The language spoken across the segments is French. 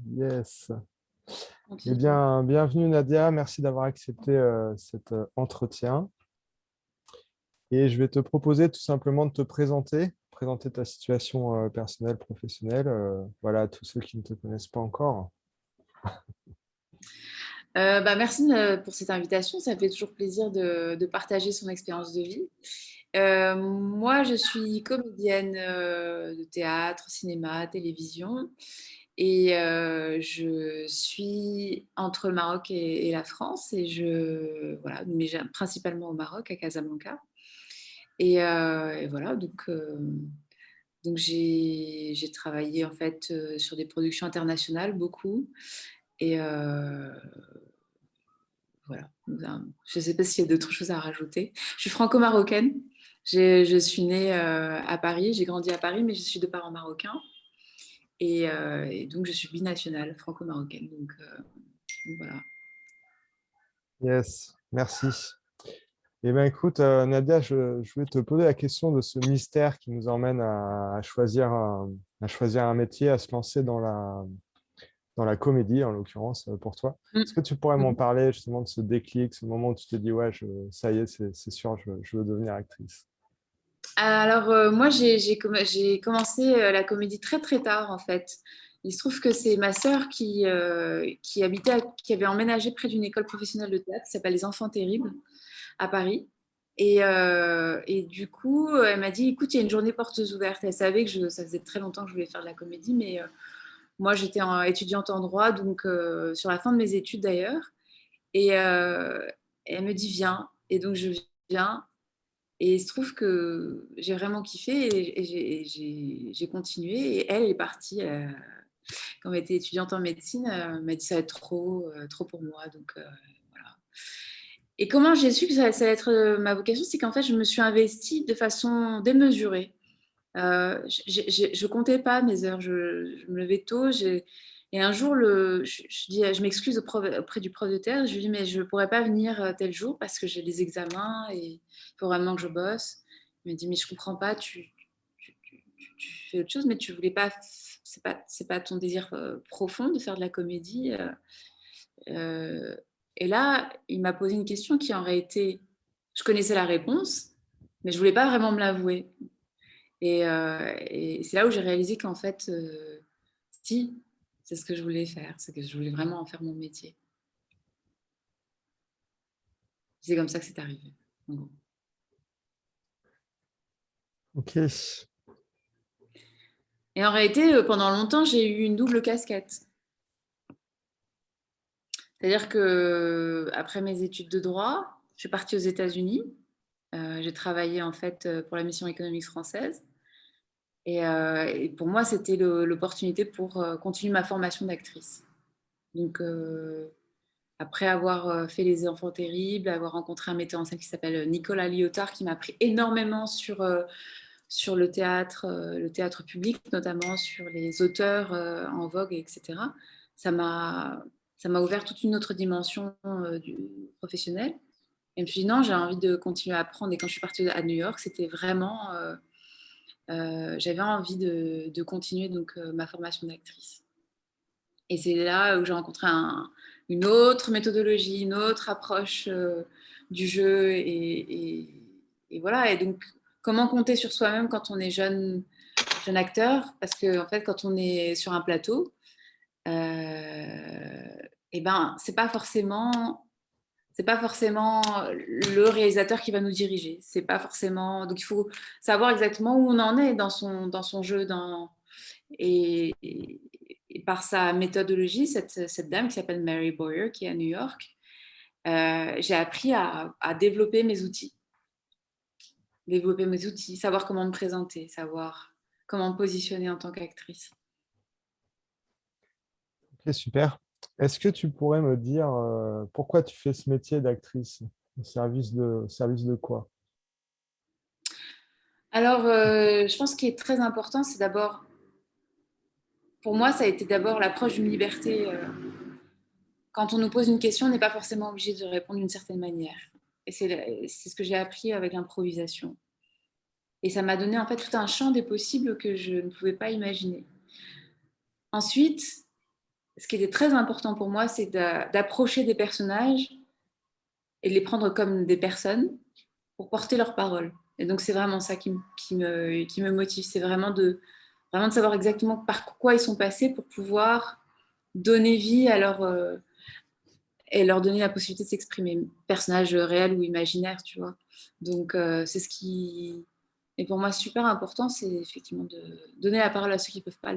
Yes. Eh Tranquillement. bien, bienvenue Nadia, merci d'avoir accepté cet entretien. Et je vais te proposer tout simplement de te présenter ta situation personnelle, professionnelle, voilà, à tous ceux qui ne te connaissent pas encore. Merci pour cette invitation. Ça fait toujours plaisir de partager son expérience de vie. Moi, je suis comédienne de théâtre, cinéma, télévision. Et je suis entre le Maroc et la France. Voilà, mais principalement au Maroc, à Casablanca. Et voilà, donc j'ai travaillé en fait sur des productions internationales, beaucoup. Et voilà. Je ne sais pas s'il y a d'autres choses à rajouter. Je suis franco-marocaine. Je suis née à Paris, j'ai grandi à Paris, mais je suis de parents marocains. Et donc, je suis binationale franco-marocaine. Donc voilà. Yes, merci. Eh bien, écoute, Nadia, je vais te poser la question de ce mystère qui nous emmène à choisir un métier, à se lancer dans la comédie, en l'occurrence, pour toi. Est-ce que tu pourrais m'en Mhm. parler justement de ce déclic, ce moment où tu te dis, ouais, ça y est, c'est sûr, je veux devenir actrice? Alors, moi, j'ai commencé la comédie très, très tard, en fait. Il se trouve que c'est ma sœur qui avait emménagé près d'une école professionnelle de théâtre qui s'appelle Les Enfants Terribles à Paris. Et du coup, elle m'a dit, écoute, il y a une journée portes ouvertes. Elle savait que ça faisait très longtemps que je voulais faire de la comédie, mais moi, j'étais étudiante en droit, donc sur la fin de mes études d'ailleurs. Et elle me dit, viens. Et donc, je viens. Et il se trouve que j'ai vraiment kiffé et j'ai continué. Et elle est partie, quand elle était étudiante en médecine, elle m'a dit ça va être trop pour moi. Donc voilà. Et comment j'ai su que ça allait être ma vocation, c'est qu'en fait, je me suis investie de façon démesurée. Je comptais pas mes heures, je me levais tôt. Et un jour, je m'excuse auprès du prof de terre. Je lui dis, mais je ne pourrais pas venir tel jour parce que j'ai des examens et il faut vraiment que je bosse. Il me dit, mais je comprends pas, tu fais autre chose, mais tu voulais pas, c'est pas ton désir profond de faire de la comédie. Euh, et là, il m'a posé une question qui en réalité, je connaissais la réponse, mais je voulais pas vraiment me l'avouer. Et c'est là où j'ai réalisé qu'en fait, si, c'est ce que je voulais faire, c'est que je voulais vraiment en faire mon métier. C'est comme ça que c'est arrivé. En gros. Ok. Et en réalité, pendant longtemps, j'ai eu une double casquette. C'est-à-dire que après mes études de droit, je suis partie aux États-Unis. J'ai travaillé en fait pour la mission économique française. Et pour moi, c'était l'opportunité pour continuer ma formation d'actrice. Donc, après avoir fait Les Enfants Terribles, avoir rencontré un metteur en scène qui s'appelle Nicolas Lyotard, qui m'a appris énormément sur le théâtre public, notamment sur les auteurs en vogue, etc. Ça m'a, ça m'a ouvert toute une autre dimension du professionnel. Et je me suis dit non, j'ai envie de continuer à apprendre. Et quand je suis partie à New York, c'était vraiment, j'avais envie de continuer donc ma formation d'actrice. Et c'est là où j'ai rencontré une autre méthodologie, une autre approche du jeu. Et voilà. Et donc, comment compter sur soi-même quand on est jeune acteur? Parce que, en fait, quand on est sur un plateau, et ben, c'est pas forcément le réalisateur qui va nous diriger. C'est pas forcément. Donc, il faut savoir exactement où on en est dans son jeu, et, et, et par sa méthodologie, cette dame qui s'appelle Mary Boyer, qui est à New York, j'ai appris à développer mes outils, savoir comment me présenter, savoir comment me positionner en tant qu'actrice. Ok, super. Est-ce que tu pourrais me dire pourquoi tu fais ce métier d'actrice? Au service de quoi? Alors, je pense qu'il est très important, c'est d'abord, pour moi, ça a été d'abord l'approche d'une liberté. Quand on nous pose une question, on n'est pas forcément obligé de répondre d'une certaine manière. Et c'est ce que j'ai appris avec l'improvisation. Et ça m'a donné en fait tout un champ des possibles que je ne pouvais pas imaginer. Ensuite, ce qui était très important pour moi, c'est d'approcher des personnages et de les prendre comme des personnes pour porter leurs paroles. Et donc, c'est vraiment ça qui me motive. C'est vraiment de savoir exactement par quoi ils sont passés pour pouvoir donner vie à et leur donner la possibilité de s'exprimer, personnage réel ou imaginaire, tu vois. Donc, c'est ce qui est pour moi super important, c'est effectivement de donner la parole à ceux qui peuvent pas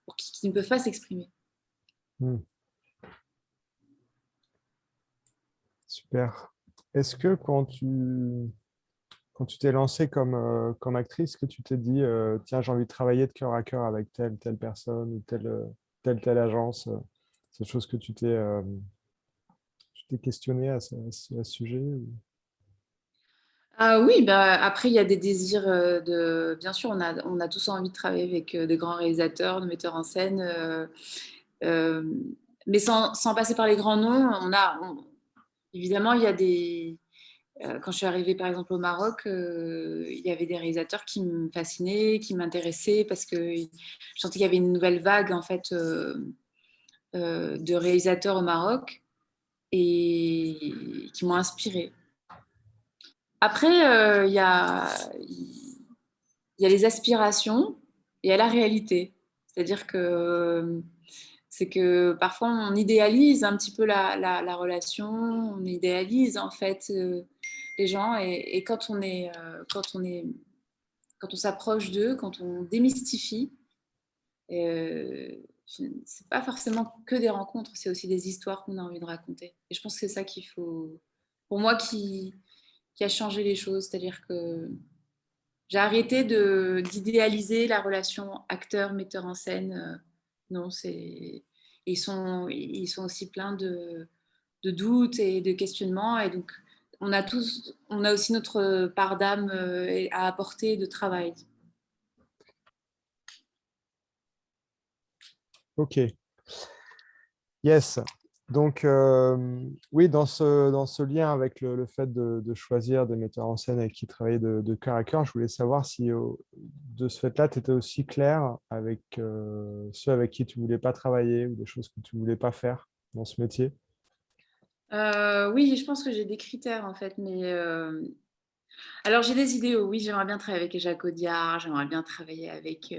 pour qui ne peuvent pas s'exprimer. Hmm. Super. Est-ce que quand tu t'es lancée comme actrice, que tu t'es dit, tiens, j'ai envie de travailler de cœur à cœur avec telle personne ou telle agence, c'est des choses que tu t'es questionné à ce sujet Ah oui, bah, après, il y a des désirs Bien sûr, on a tous envie de travailler avec des grands réalisateurs, de metteurs en scène, euh, mais sans passer par les grands noms. Évidemment, il y a quand je suis arrivée, par exemple, au Maroc, il y avait des réalisateurs qui me fascinaient, qui m'intéressaient, parce que je sentais qu'il y avait une nouvelle vague, en fait, de réalisateurs au Maroc et qui m'ont inspirée. Après, il y a les aspirations et il y a la réalité. C'est-à-dire que c'est que parfois on idéalise un petit peu la relation, on idéalise en fait les gens et quand on s'approche d'eux, quand on démystifie, euh, c'est pas forcément que des rencontres, c'est aussi des histoires qu'on a envie de raconter. Et je pense que c'est ça qu'il faut, pour moi, qui a changé les choses, c'est-à-dire que j'ai arrêté d'idéaliser la relation acteur-metteur en scène. Non, ils sont aussi pleins de doutes et de questionnements. Et donc, on a aussi notre part d'âme à apporter de travail. Ok, yes. Donc, oui, dans ce lien avec le fait de choisir des metteurs en scène avec qui travailler de cœur à cœur, je voulais savoir si de ce fait-là, tu étais aussi clair avec ceux avec qui tu voulais pas travailler ou des choses que tu voulais pas faire dans ce métier. Oui, je pense que j'ai des critères en fait, alors j'ai des idéaux. Oui, j'aimerais bien travailler avec Jacques Audiard, j'aimerais bien travailler avec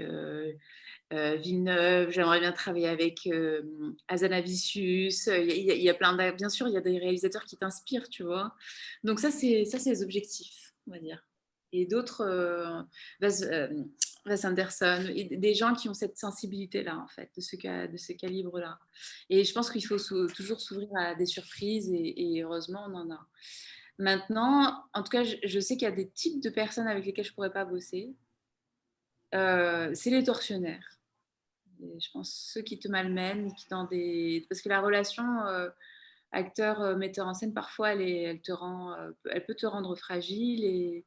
Villeneuve, j'aimerais bien travailler avec Hazanavicius. Il y a plein bien sûr, il y a des réalisateurs qui t'inspirent, tu vois. Donc ça, c'est les objectifs, on va dire. Et d'autres, Wes Anderson, et des gens qui ont cette sensibilité-là, en fait, de ce calibre-là. Et je pense qu'il faut toujours s'ouvrir à des surprises et heureusement, on en a. Maintenant, en tout cas, je sais qu'il y a des types de personnes avec lesquelles je ne pourrais pas bosser. C'est les tortionnaires. Et je pense ceux qui te malmènent, parce que la relation acteur-metteur en scène, parfois, elle peut te rendre fragile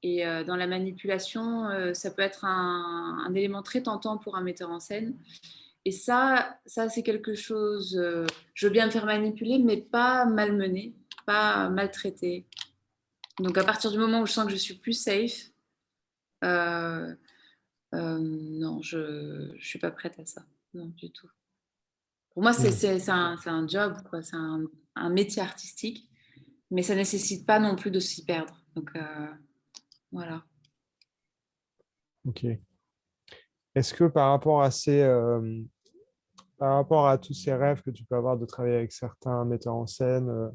et dans la manipulation, ça peut être un élément très tentant pour un metteur en scène. Et ça c'est quelque chose. Je veux bien me faire manipuler, mais pas malmener, pas maltraiter. Donc à partir du moment où je sens que je suis plus safe, euh, non, je ne suis pas prête à ça. Non, du tout. Pour moi, Hmm. c'est un job, quoi. C'est un métier artistique, mais ça nécessite pas non plus de s'y perdre. Donc, voilà. Ok. Est-ce que par rapport à tous ces rêves que tu peux avoir de travailler avec certains metteurs en scène,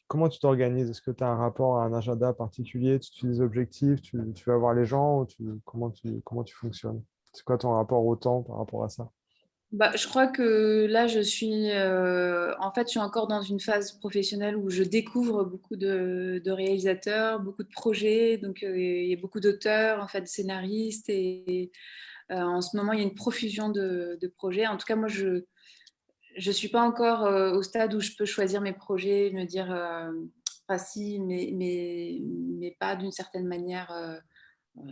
comment tu t'organises? Est-ce que tu as un rapport à un agenda particulier? Tu utilises des objectifs? Tu vas voir les gens? Comment tu fonctionnes? C'est quoi ton rapport au temps par rapport à ça? Bah, je crois que là, en fait, je suis encore dans une phase professionnelle où je découvre beaucoup de réalisateurs, beaucoup de projets. Donc, il y a beaucoup d'auteurs, en fait, de scénaristes. Et en ce moment, il y a une profusion de projets. En tout cas, moi, je ne suis pas encore au stade où je peux choisir mes projets, me dire, ah si, mais pas d'une certaine manière.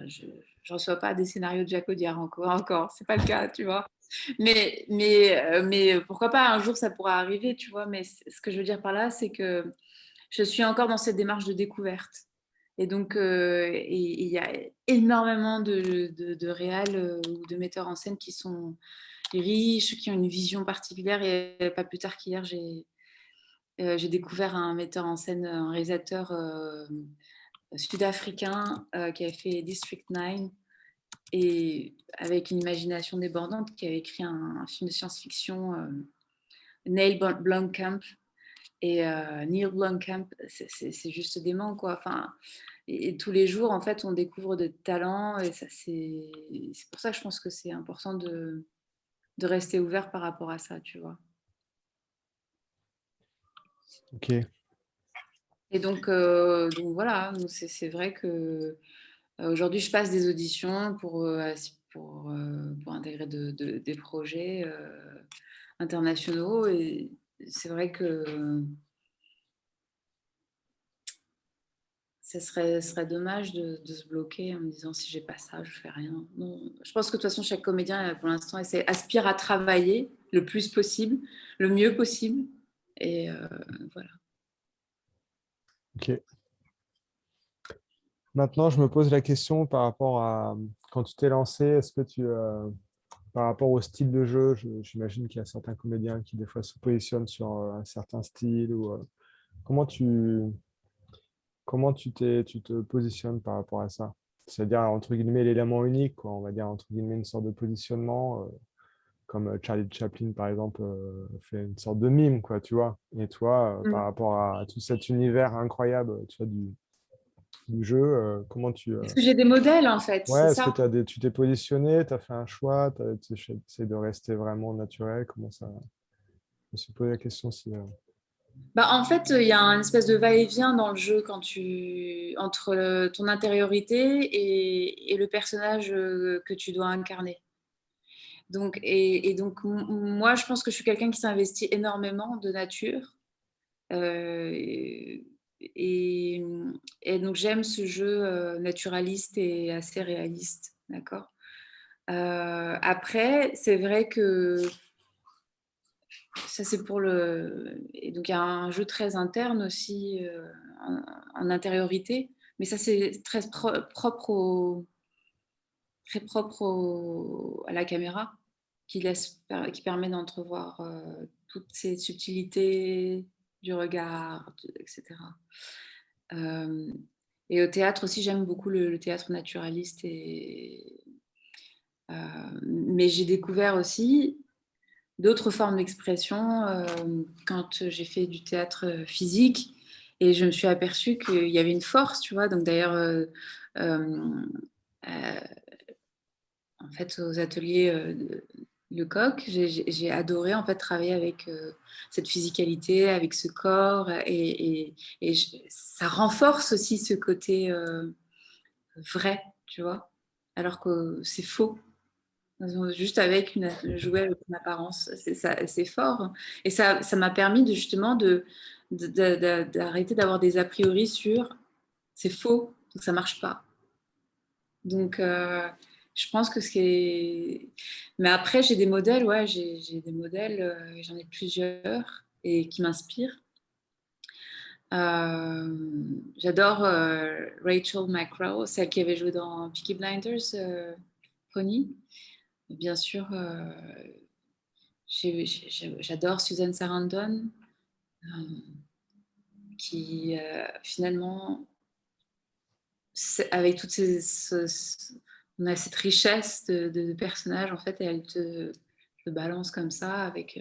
Je ne reçois pas des scénarios de Jacques Audiard encore. C'est pas le cas, tu vois. Mais pourquoi pas, un jour ça pourra arriver, tu vois. Mais ce que je veux dire par là, c'est que je suis encore dans cette démarche de découverte. Et donc, il y a énormément de réals ou de metteurs en scène riches, qui ont une vision particulière. Et pas plus tard qu'hier, j'ai découvert un metteur en scène, un réalisateur sud-africain qui avait fait District 9 et avec une imagination débordante, qui avait écrit un film de science-fiction, Neil Blomkamp. Et Neil Blomkamp, c'est juste dément, quoi. Enfin, et tous les jours, en fait, on découvre de talents. Et ça, c'est pour ça que je pense que c'est important de rester ouvert par rapport à ça, tu vois. Ok. Et donc voilà, c'est vrai que aujourd'hui, je passe des auditions pour intégrer des projets internationaux. Et c'est vrai que ce serait dommage de se bloquer en me disant si j'ai pas ça, je fais rien. Non, je pense que de toute façon, chaque comédien, pour l'instant, aspire à travailler le plus possible, le mieux possible. Et voilà. Ok. Maintenant, je me pose la question par rapport à quand tu t'es lancé, est-ce que par rapport au style de jeu, j'imagine qu'il y a certains comédiens qui des fois se positionnent sur un certain style ou comment tu te positionnes par rapport à ça? C'est-à-dire, entre guillemets, l'élément unique, quoi, on va dire, entre guillemets, une sorte de positionnement, comme Charlie Chaplin, par exemple, fait une sorte de mime, quoi, tu vois. Et toi, par Mm. rapport à tout cet univers incroyable, tu vois, du jeu, comment tu... Est-ce que j'ai des modèles, en fait? C'est Ouais, est-ce que ça. tu t'es positionné, tu as fait un choix, tu essaies de rester vraiment naturel, comment ça... Je me suis posé la question si... Bah, en fait, il y a une espèce de va-et-vient dans le jeu entre ton intériorité et le personnage que tu dois incarner. Donc, moi, je pense que je suis quelqu'un qui s'investit énormément de nature. Euh, et, et donc, j'aime ce jeu naturaliste et assez réaliste. D'accord. Après, c'est vrai que ça, c'est pour le. Et donc, il y a un jeu très interne aussi, en intériorité. Mais ça, c'est très propre à la caméra, qui permet d'entrevoir toutes ces subtilités du regard, etc. Euh, et au théâtre aussi, j'aime beaucoup le théâtre naturaliste. Mais j'ai découvert aussi d'autres formes d'expression quand j'ai fait du théâtre physique. Et je me suis aperçue qu'il y avait une force, tu vois. Donc d'ailleurs, euh, euh, en fait, aux ateliers Lecoq, j'ai adoré en fait travailler avec cette physicalité, avec ce corps, ça renforce aussi ce côté vrai, tu vois, alors que c'est faux. Juste jouer avec une apparence, c'est fort. Et ça m'a permis justement d'arrêter d'avoir des a priori sur c'est faux, donc ça marche pas. Donc, je pense que c'est. Mais après, j'ai des modèles, ouais, j'ai des modèles, j'en ai plusieurs et qui m'inspirent. J'adore Rachel McCrow, celle qui avait joué dans Peaky Blinders, Pony. Bien sûr, j'adore Susan Sarandon, euh, qui finalement, avec toutes on a cette richesse de personnages en fait, et elle te balance comme ça avec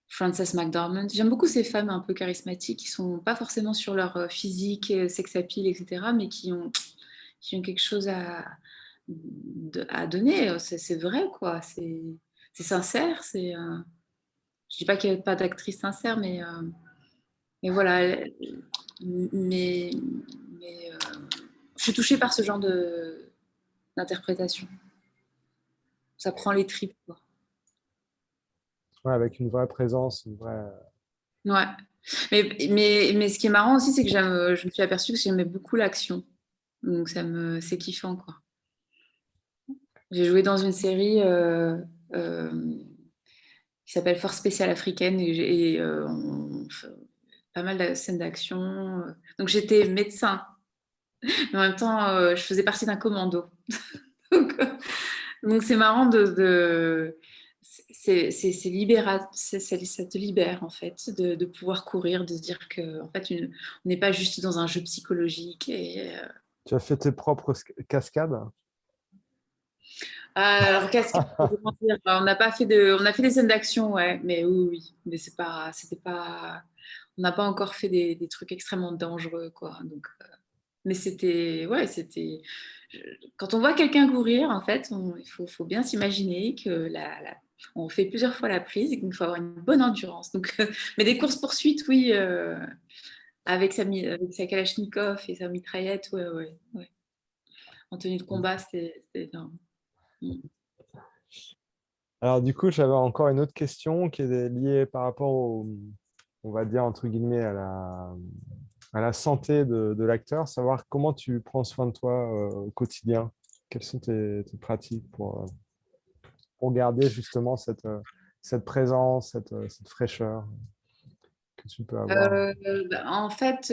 Frances McDormand. J'aime beaucoup ces femmes un peu charismatiques qui sont pas forcément sur leur physique, sex appeal, etc., mais qui ont quelque chose à donner. C'est vrai, quoi. C'est sincère. Je dis pas qu'il n'y a pas d'actrice sincère, mais voilà. Mais, mais je suis touchée par ce genre d'interprétation. Ça prend les tripes, quoi. Ouais, avec une vraie présence, une vraie... Ouais. Mais ce qui est marrant aussi, c'est que je me suis aperçue que j'aimais beaucoup l'action. Donc c'est kiffant, quoi. J'ai joué dans une série euh, qui s'appelle Force spéciale africaine et on fait pas mal de scènes d'action. Donc j'étais médecin, mais en même temps je faisais partie d'un commando. Donc, Donc c'est marrant c'est ça te libère en fait de pouvoir courir, de se dire que en fait on n'est pas juste dans un jeu psychologique. Tu as fait tes propres cascades? Alors cascade, comment dire, on a fait des scènes d'action, ouais, mais oui, oui, mais c'était pas, on n'a pas encore fait des trucs extrêmement dangereux, quoi. Donc, mais c'était, ouais, quand on voit quelqu'un courir, en fait, faut bien s'imaginer que on fait plusieurs fois la prise et qu'il faut avoir une bonne endurance. Donc, mais des courses-poursuites, oui, avec sa Kalachnikov et sa mitraillette, ouais, ouais, ouais. En tenue de combat, c'était énorme. Mm. Alors, du coup, j'avais encore une autre question qui est liée par rapport on va dire, entre guillemets, à la santé de l'acteur, savoir comment tu prends soin de toi au quotidien. Quelles sont tes pratiques pour garder justement cette présence, cette fraîcheur que tu peux avoir? Bah, en fait,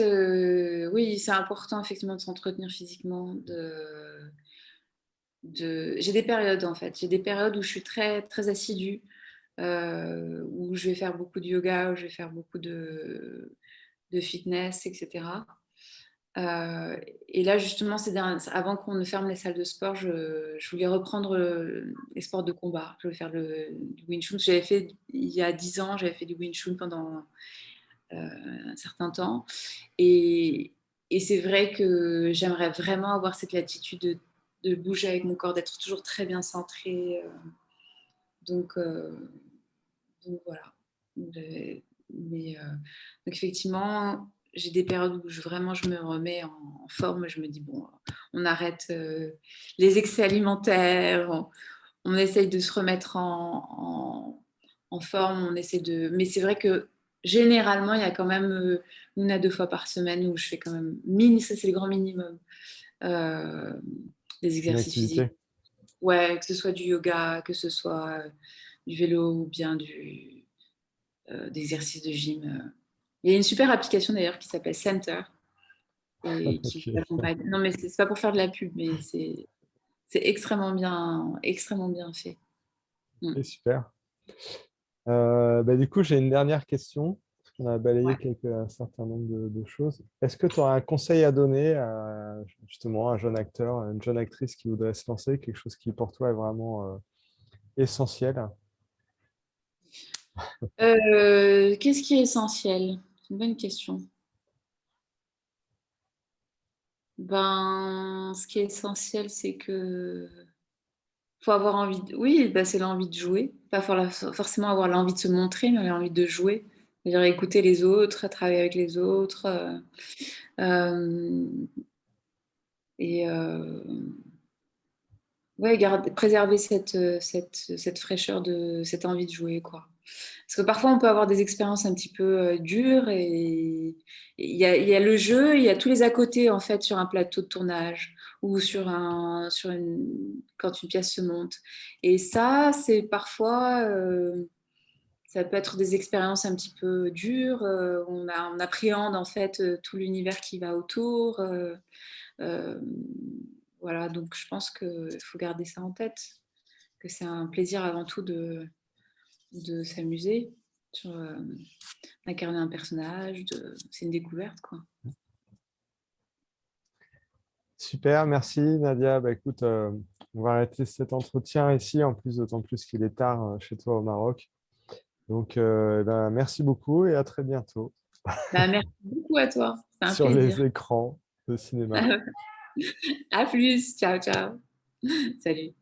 oui, c'est important effectivement de s'entretenir physiquement. J'ai des périodes en fait. J'ai des périodes où je suis très, très assidue, où je vais faire beaucoup de yoga, où je vais faire beaucoup de fitness, etc. Euh, et là, justement, avant qu'on ne ferme les salles de sport, je voulais reprendre les sports de combat. Je voulais faire du Wing Chun. J'avais fait, il y a 10 ans, j'avais fait du Wing Chun pendant un certain temps. Et, et c'est vrai que j'aimerais vraiment avoir cette latitude de bouger avec mon corps, d'être toujours très bien centré. Donc, euh, donc voilà. Mais, donc effectivement, j'ai des périodes où vraiment je me remets en forme. Je me dis, bon, on arrête les excès alimentaires, on essaye de se remettre en forme, on essaie de... Mais c'est vrai que généralement, il y a quand même 1 à 2 fois par semaine où je fais quand même, ça c'est le grand minimum, euh, des Une exercices physiques. activité? Ouais, que ce soit du yoga, que ce soit du vélo ou bien d'exercices de gym. Il y a une super application d'ailleurs qui s'appelle Center et qui vous Ok, accompagne. Non, mais c'est pas pour faire de la pub, mais c'est extrêmement bien fait. Mm. ok, super. Bah, du coup, j'ai une dernière question. On a balayé Ouais. un certain nombre de choses. Est-ce que tu aurais un conseil à donner à justement un jeune acteur, à une jeune actrice qui voudrait se lancer, quelque chose qui pour toi est vraiment essentiel? Qu'est-ce qui est essentiel? C'est une bonne question. Ben, ce qui est essentiel, c'est que faut avoir envie Oui, bah, c'est l'envie de jouer. Pas forcément avoir l'envie de se montrer, mais l'envie de jouer. C'est-à-dire écouter les autres, travailler avec les autres. Euh, et ouais, préserver cette fraîcheur, cette envie de jouer, quoi. Parce que parfois, on peut avoir des expériences un petit peu dures et il y a le jeu, il y a tous les à côté, en fait, sur un plateau de tournage ou quand une pièce se monte. Et ça, c'est parfois, ça peut être des expériences un petit peu dures. On appréhende, en fait, tout l'univers qui va autour. Euh, voilà, donc je pense qu'il faut garder ça en tête, que c'est un plaisir avant tout de s'amuser, d'incarner un personnage, c'est une découverte, quoi. Super, merci Nadia. Bah, écoute, on va arrêter cet entretien ici, en plus, d'autant plus qu'il est tard chez toi au Maroc. Donc, eh ben, merci beaucoup et à très bientôt Bah, merci beaucoup à toi, c'est un sur les plaisir. écrans de cinéma. À plus, ciao, ciao. Salut.